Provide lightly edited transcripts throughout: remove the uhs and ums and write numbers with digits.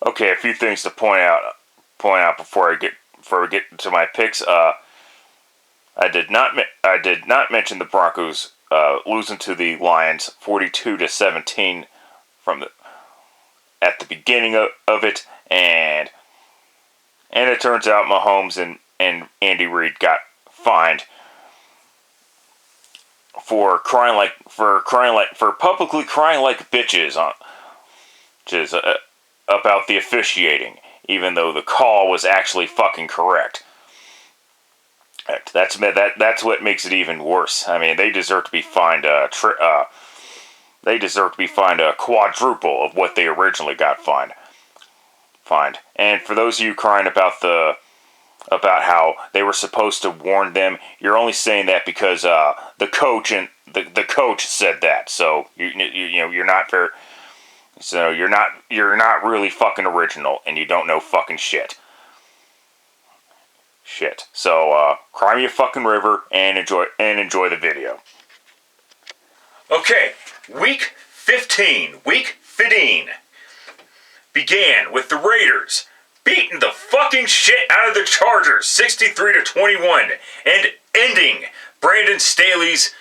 Okay, a few things to point out before we get to my picks. I did not mention the Broncos losing to the Lions 42-17 at the beginning of it, and it turns out Mahomes and Andy Reid got fined for publicly crying like bitches about the officiating, even though the call was actually fucking correct. That's what makes it even worse. I mean, they deserve to be fined a quadruple of what they originally got fined. And for those of you crying about how they were supposed to warn them, you're only saying that because the coach said that. So you're not fair. So you're not really fucking original, and you don't know fucking shit. So cry me a fucking river and enjoy the video. Okay, week 15 began with the Raiders beating the fucking shit out of the Chargers 63-21 and ending Brandon Staley's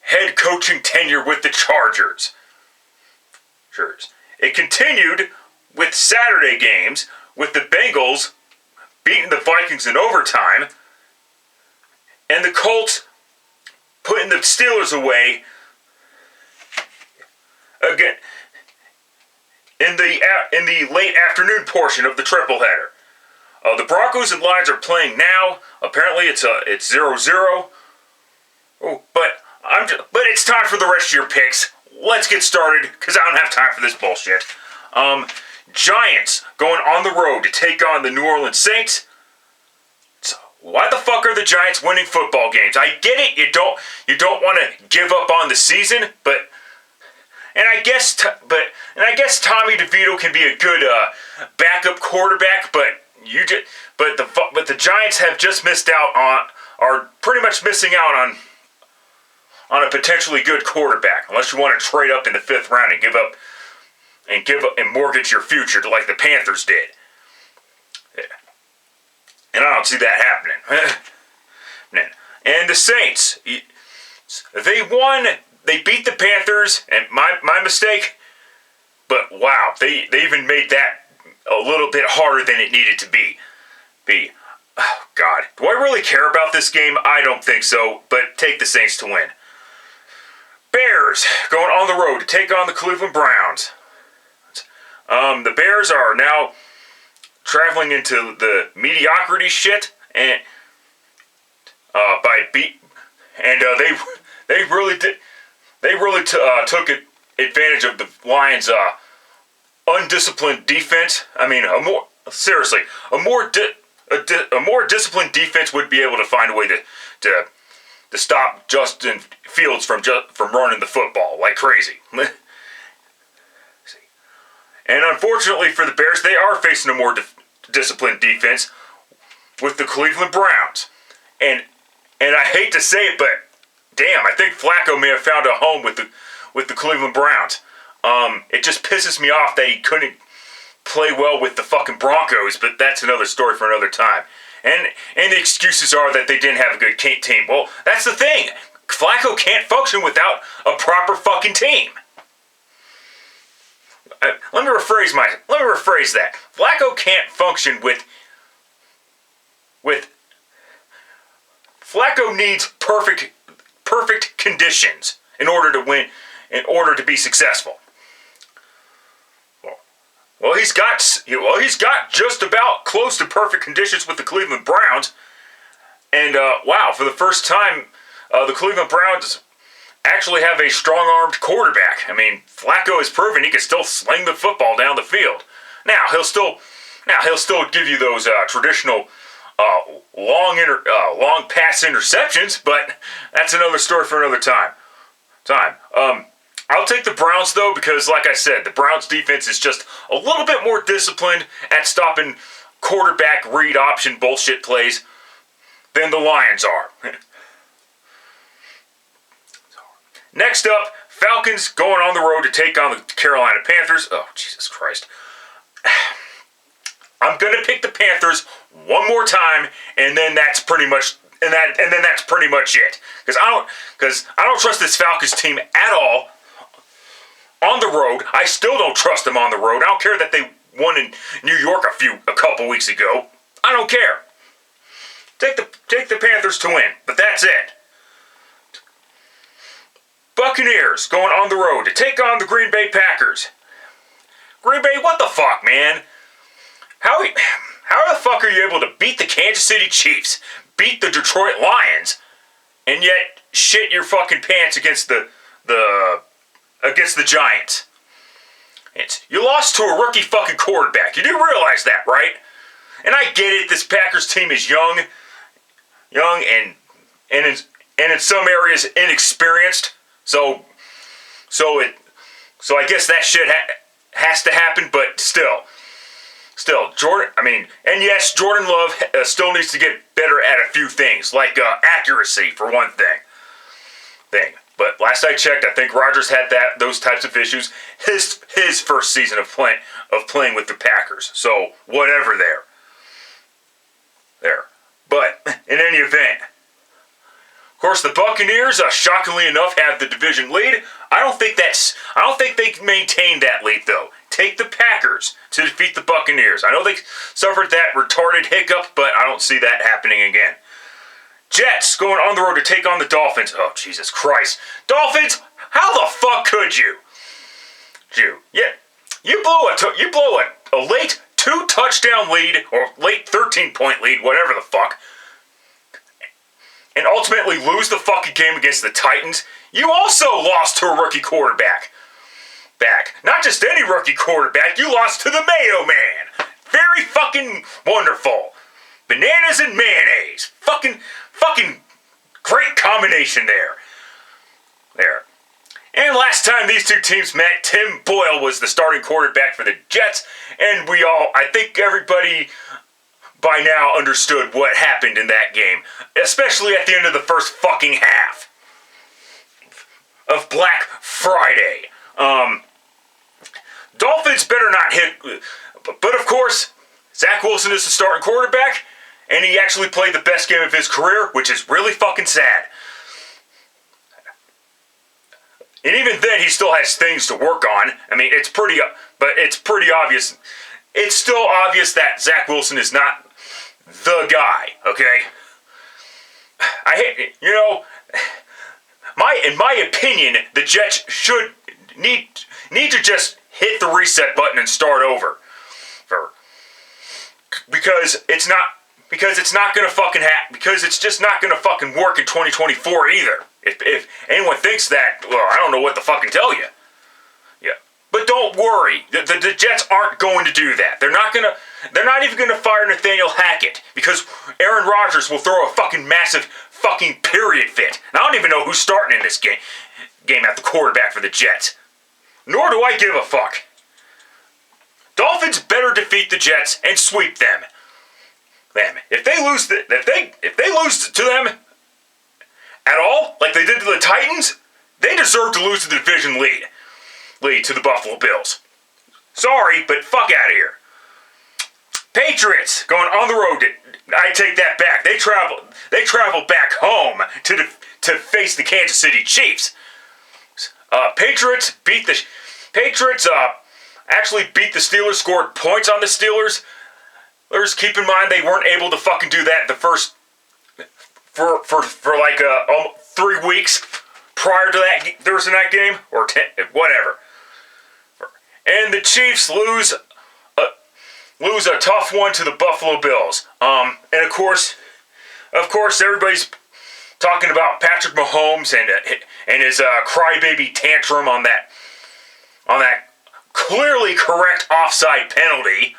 head coaching tenure with the Chargers. It continued with Saturday games with the Bengals beating the Vikings in overtime and the Colts putting the Steelers away again in the late afternoon portion of the triple header. The Broncos and Lions are playing now. Apparently it's 0-0. Oh, but it's time for the rest of your picks. Let's get started, because I don't have time for this bullshit. Giants going on the road to take on the New Orleans Saints. So why the fuck are the Giants winning football games? I get it, you don't want to give up on the season, but I guess Tommy DeVito can be a good backup quarterback, but the Giants have just are pretty much missing out on a potentially good quarterback, unless you want to trade up in the 5th round and give up and mortgage your future like the Panthers did. Yeah. And I don't see that happening. And the Saints, they won. They beat the Panthers, and my mistake. But wow, they even made that a little bit harder than it needed to be. Oh God, do I really care about this game? I don't think so. But take the Saints to win. Bears going on the road to take on the Cleveland Browns. The Bears are now traveling into the mediocrity shit, and they really took advantage of the Lions' undisciplined defense. I mean, a more disciplined defense would be able to find a way to stop Justin Fields from running the football like crazy. And unfortunately for the Bears, they are facing a more disciplined defense with the Cleveland Browns. And I hate to say it, but damn, I think Flacco may have found a home with the Cleveland Browns. It just pisses me off that he couldn't play well with the fucking Broncos, but that's another story for another time. And the excuses are that they didn't have a good team. Well, that's the thing. Flacco can't function without a proper fucking team. Let me rephrase that. Flacco can't function with Flacco needs perfect conditions in order to win, in order to be successful. Well, he's got just about close to perfect conditions with the Cleveland Browns. And wow, for the first time, the Cleveland Browns actually have a strong-armed quarterback. I mean, Flacco has proven he can still sling the football down the field. Now he'll still give you those traditional long pass interceptions, but that's another story for another time. I'll take the Browns, though, because, like I said, the Browns' defense is just a little bit more disciplined at stopping quarterback read option bullshit plays than the Lions are. Next up, Falcons going on the road to take on the Carolina Panthers. Oh, Jesus Christ. I'm gonna pick the Panthers one more time, and then that's pretty much that's pretty much it. Because I don't trust this Falcons team at all on the road. I still don't trust them on the road. I don't care that they won in New York a couple weeks ago. I don't care. Take the Panthers to win, but that's it. Buccaneers going on the road to take on the Green Bay Packers. Green Bay, what the fuck, man? How the fuck are you able to beat the Kansas City Chiefs, beat the Detroit Lions, and yet shit your fucking pants against the Giants? You lost to a rookie fucking quarterback. You do realize that, right? And I get it. This Packers team is young and in some areas inexperienced. So I guess that shit has to happen. But still, Jordan. And yes, Jordan Love still needs to get better at a few things, like accuracy for one thing. But last I checked, I think Rodgers had those types of issues his first season of playing with the Packers. So whatever there. But in any event, of course, the Buccaneers, shockingly enough, have the division lead. I don't think they can maintain that lead though. Take the Packers to defeat the Buccaneers. I know they suffered that retarded hiccup, but I don't see that happening again. Jets going on the road to take on the Dolphins. Oh, Jesus Christ. Dolphins, how the fuck could you? Yeah, you blow a late 2-touchdown lead, or late 13-point lead, whatever the fuck, and ultimately lose the fucking game against the Titans. You also lost to a rookie quarterback. Not just any rookie quarterback, you lost to the Mayo Man. Very fucking wonderful. Bananas and mayonnaise. Fucking great combination there. And last time these two teams met, Tim Boyle was the starting quarterback for the Jets, and I think everybody by now understood what happened in that game, especially at the end of the first fucking half of Black Friday. Dolphins better not hit, but of course, Zach Wilson is the starting quarterback, and he actually played the best game of his career, which is really fucking sad. And even then, he still has things to work on. It's pretty obvious. It's still obvious that Zach Wilson is not the guy, okay? In my opinion, the Jets should need to just hit the reset button and start over. Because it's just not gonna fucking work in 2024 either. If anyone thinks that, well, I don't know what to fucking tell you. Yeah. But don't worry. The Jets aren't going to do that. They're not even gonna fire Nathaniel Hackett, because Aaron Rodgers will throw a fucking massive fucking period fit. And I don't even know who's starting in this game at the quarterback for the Jets. Nor do I give a fuck. Dolphins better defeat the Jets and sweep them. If they lose to them at all, like they did to the Titans, they deserve to lose to the division lead to the Buffalo Bills. Sorry, but fuck out of here. Patriots going on the road. I take that back. They travel back home to face the Kansas City Chiefs. Patriots actually beat the Steelers, scored points on the Steelers. Keep in mind they weren't able to fucking do that the first for like 3 weeks prior to that Thursday night game, or 10, whatever. And the Chiefs lose a tough one to the Buffalo Bills. And of course, everybody's talking about Patrick Mahomes and his crybaby tantrum on that clearly correct offside penalty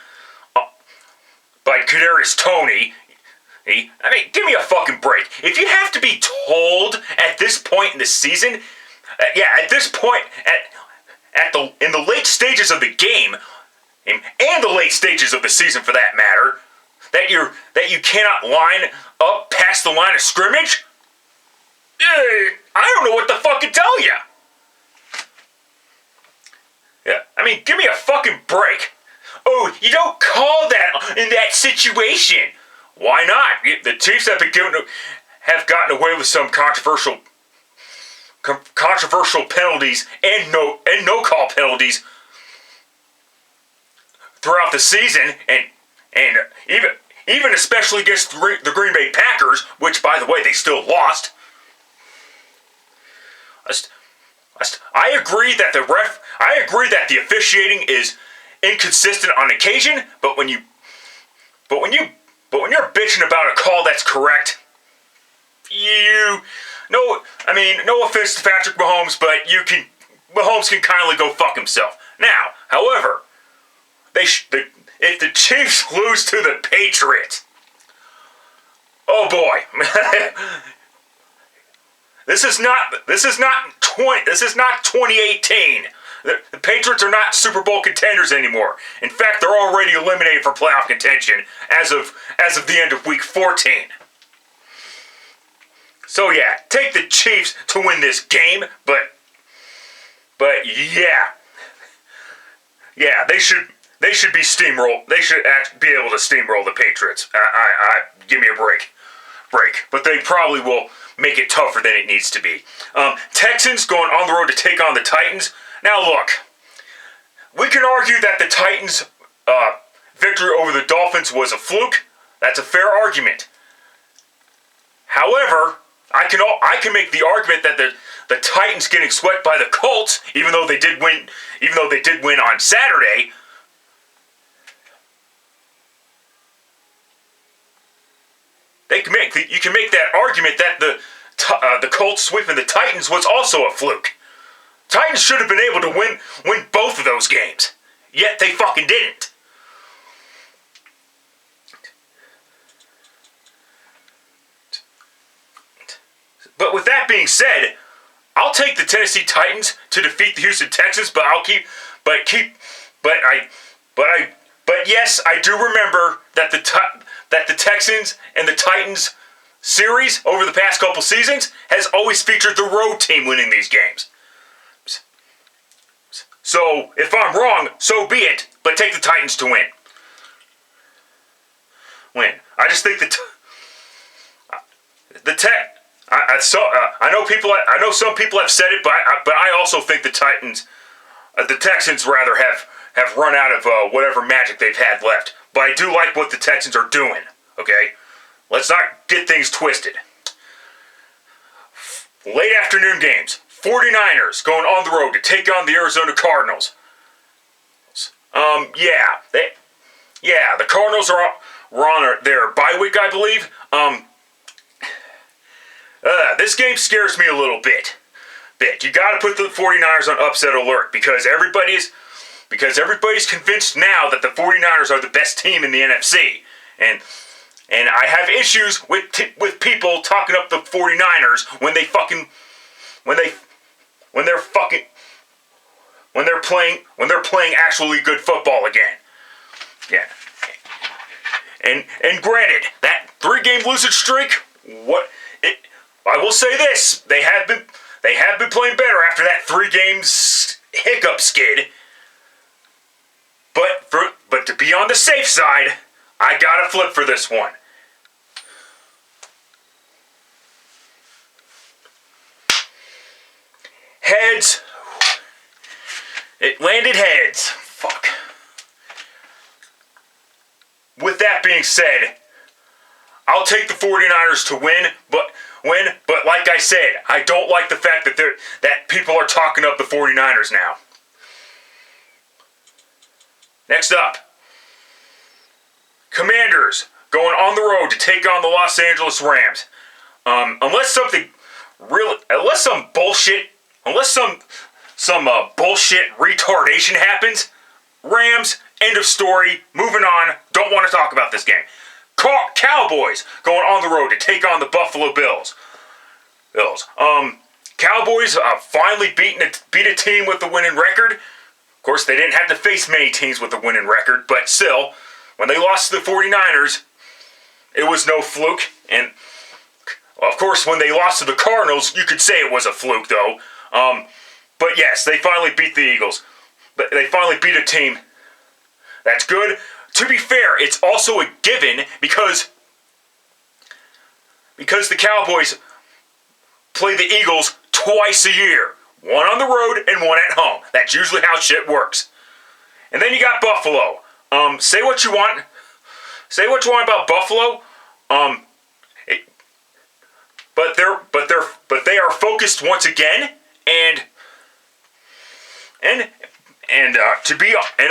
by Kadarius Toney. Give me a fucking break. If you have to be told at this point in the season, at this point in the late stages of the game, and the late stages of the season for that matter, that you cannot line up past the line of scrimmage, I don't know what the fuck to tell you. Yeah, give me a fucking break. Oh, you don't call that in that situation. Why not? The Chiefs have gotten away with some controversial penalties and no call penalties throughout the season, and even especially against the Green Bay Packers, which, by the way, they still lost. I agree that the officiating is inconsistent on occasion, but when you're bitching about a call that's correct, no offense to Patrick Mahomes, but Mahomes can kindly go fuck himself. Now, however, if the Chiefs lose to the Patriots, oh boy. This is not 2018. The Patriots are not Super Bowl contenders anymore. In fact, they're already eliminated from playoff contention as of the end of week 14. So yeah, take the Chiefs to win this game, but yeah, they should be steamrolled. They should be able to steamroll the Patriots. Give me a break. But they probably will make it tougher than it needs to be. Texans going on the road to take on the Titans. Now look, we can argue that the Titans' victory over the Dolphins was a fluke. That's a fair argument. However, I can make the argument that the Titans getting swept by the Colts, even though they did win on Saturday. You can make that argument that the Colts sweeping the Titans was also a fluke. Titans should have been able to win both of those games, yet they fucking didn't. But with that being said, I'll take the Tennessee Titans to defeat the Houston Texans, but yes, I do remember that the Texans and the Titans series over the past couple seasons has always featured the road team winning these games. So, if I'm wrong, so be it, but take the Titans to win. I just think I know some people have said it, but I also think the Texans rather have run out of whatever magic they've had left. But I do like what the Texans are doing, okay? Let's not get things twisted. Late afternoon games. 49ers going on the road to take on the Arizona Cardinals. The Cardinals were on their bye week, I believe. This game scares me a little bit. You gotta put the 49ers on upset alert because everybody's convinced now that the 49ers are the best team in the NFC. And I have issues with people talking up the 49ers when they're playing actually good football again. Yeah. And granted, that 3-game losing streak, I will say this, they have been playing better after that 3 games hiccup skid. But to be on the safe side, I gotta flip for this one. Heads. It landed heads. Fuck. With that being said, I'll take the 49ers to win, but like I said, I don't like the fact that people are talking up the 49ers now. Next up, Commanders going on the road to take on the Los Angeles Rams. Unless some bullshit retardation happens, Rams, end of story, moving on, don't want to talk about this game. Cowboys going on the road to take on the Buffalo Bills. Cowboys finally beat a team with a winning record. Of course, they didn't have to face many teams with a winning record, but still, when they lost to the 49ers, it was no fluke. And, of course, when they lost to the Cardinals, you could say it was a fluke, though. But yes, they finally beat the Eagles. But they finally beat a team That's good. To be fair, it's also a given because the Cowboys play the Eagles twice a year. One on the road and one at home. That's usually how shit works. And then you got Buffalo. Say what you want. Say what you want about Buffalo. But they are focused once again, and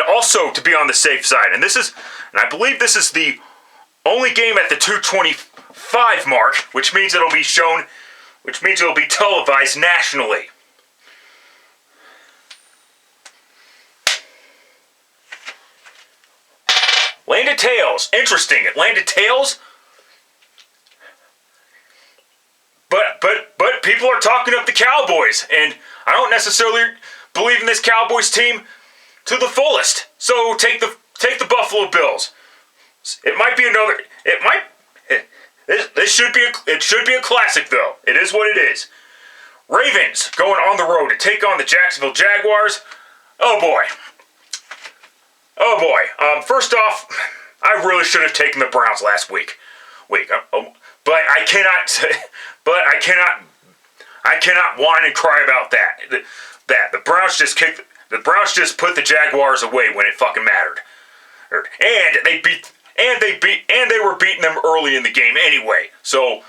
also to be on the safe side. And I believe this is the only game at the 225 mark, which means it'll be televised nationally. Landed tails. Interesting. It landed tails. But people are talking up the Cowboys, and I don't necessarily believe in this Cowboys team to the fullest. So take the Buffalo Bills. It might be another. This should be a classic though. It is what it is. Ravens going on the road to take on the Jacksonville Jaguars. Oh boy. First off, I really should have taken the Browns last week. But I cannot whine and cry about that. The Browns just put the Jaguars away when it fucking mattered. And they were beating them early in the game anyway. So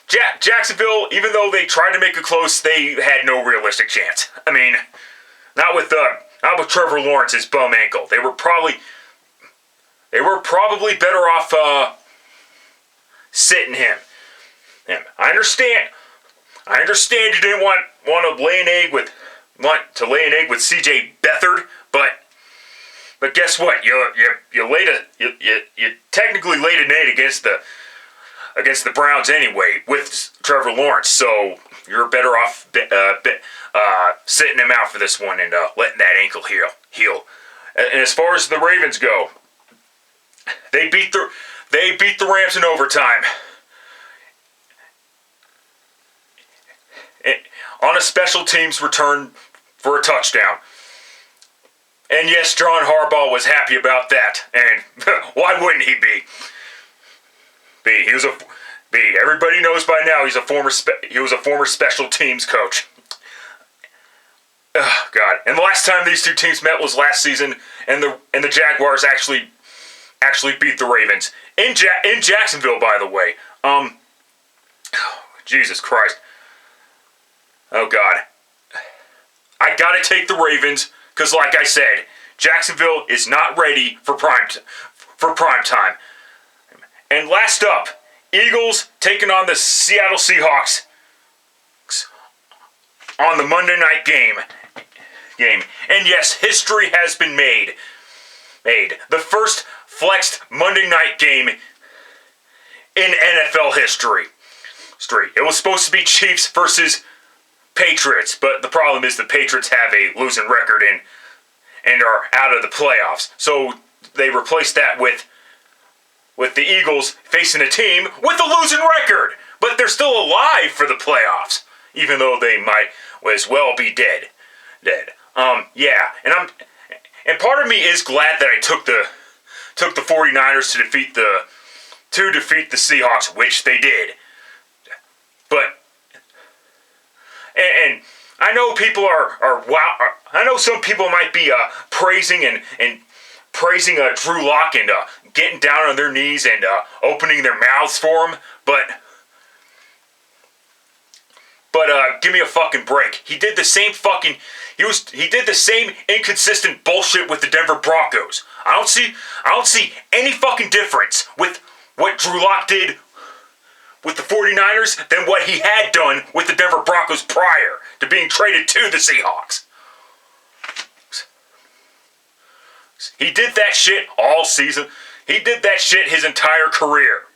Jacksonville, even though they tried to make it close, they had no realistic chance. I mean, not with Trevor Lawrence's bum ankle. They were probably better off sitting him. I understand you didn't want to lay an egg with C.J. Beathard, but guess what? You technically laid an egg against the Browns anyway with Trevor Lawrence, so you're better off sitting him out for this one and letting that ankle heal. And as far as the Ravens go, they beat the Rams in overtime. On a special teams return for a touchdown. And yes, John Harbaugh was happy about that. And why wouldn't he be? Everybody knows by now he was a former special teams coach. Oh, God. And the last time these two teams met was last season, and the Jaguars actually beat the Ravens in Jacksonville, by the way. Jesus Christ. Oh, God. I gotta take the Ravens, because like I said, Jacksonville is not ready for prime time. And last up, Eagles taking on the Seattle Seahawks on the Monday night game. And yes, history has been made. The first flexed Monday night game in NFL history. It was supposed to be Chiefs versus Patriots, but the problem is the Patriots have a losing record and are out of the playoffs. So they replaced that with the Eagles facing a team with a losing record, but they're still alive for the playoffs, even though they might as well be dead. Yeah, and part of me is glad that I took the 49ers to defeat the Seahawks, which they did. But and I know people are I know some people might be praising Drew Lock and getting down on their knees and opening their mouths for him, but give me a fucking break. He did the same inconsistent bullshit with the Denver Broncos. I don't see any fucking difference with what Drew Lock did with the 49ers than what he had done with the Denver Broncos prior to being traded to the Seahawks. He did that shit all season. He did that shit his entire career.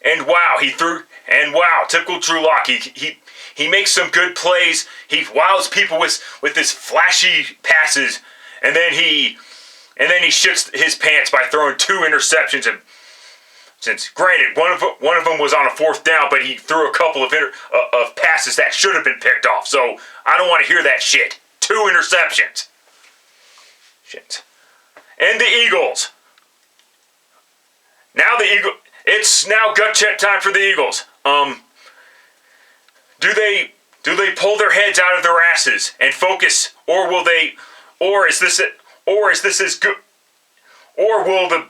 And wow, typical Drew Lock. He makes some good plays. He wows people with his flashy passes, and then he shits his pants by throwing 2 interceptions. And since, granted, one of them was on a 4th down, but he threw a couple of passes that should have been picked off. So I don't want to hear that shit. 2 interceptions. Shit. And the Eagles. It's now gut check time for the Eagles. Do they pull their heads out of their asses and focus, or will the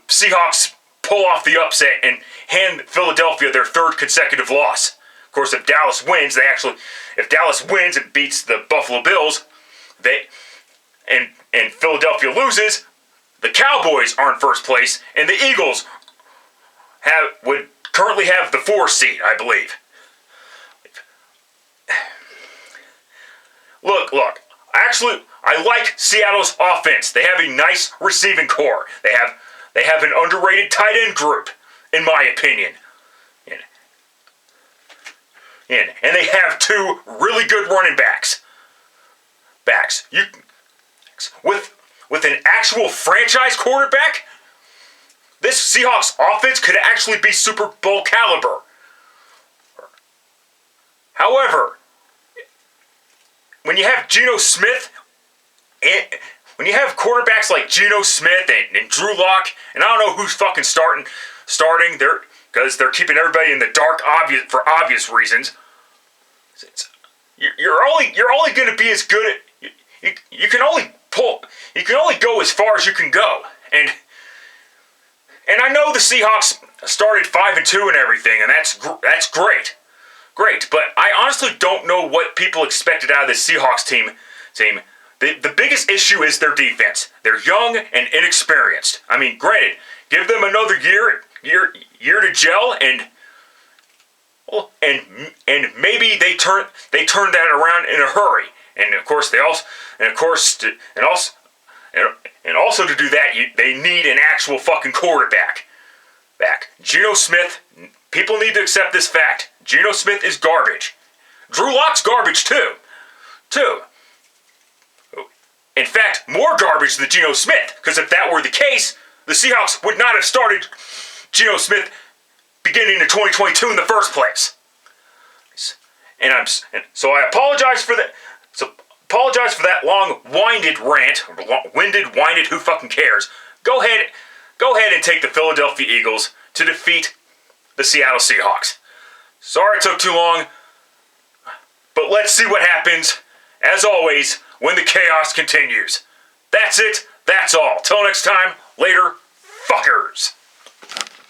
Seahawks pull off the upset and hand Philadelphia their 3rd consecutive loss? Of course, if Dallas wins, and beats the Buffalo Bills, and Philadelphia loses, the Cowboys are in first place, and the Eagles would currently have the 4th seed, I believe. Look. I like Seattle's offense. They have a nice receiving core. They have an underrated tight end group, in my opinion. And they have 2 really good running backs. With an actual franchise quarterback, this Seahawks offense could actually be Super Bowl caliber. However, when you have Geno Smith, when you have quarterbacks like Geno Smith and Drew Lock, and I don't know who's fucking starting, because they're keeping everybody in the dark for obvious reasons. You're only going to be as good at, you can only go as far as you can go, and I know the Seahawks started 5-2 and everything, and that's great, but I honestly don't know what people expected out of this Seahawks team. The biggest issue is their defense. They're young and inexperienced. I mean, granted, give them another year to gel, and maybe they turn that around in a hurry. And of course, also to do that, they need an actual fucking quarterback. Geno Smith, people need to accept this fact. Geno Smith is garbage. Drew Lock's garbage too. In fact, more garbage than Geno Smith, because if that were the case, the Seahawks would not have started Geno Smith beginning in 2022 in the first place. So I apologize for that. Apologize for that long-winded rant. Winded, who fucking cares? Go ahead and take the Philadelphia Eagles to defeat the Seattle Seahawks. Sorry it took too long, but let's see what happens, as always, when the chaos continues. That's it. That's all. Till next time, later, fuckers.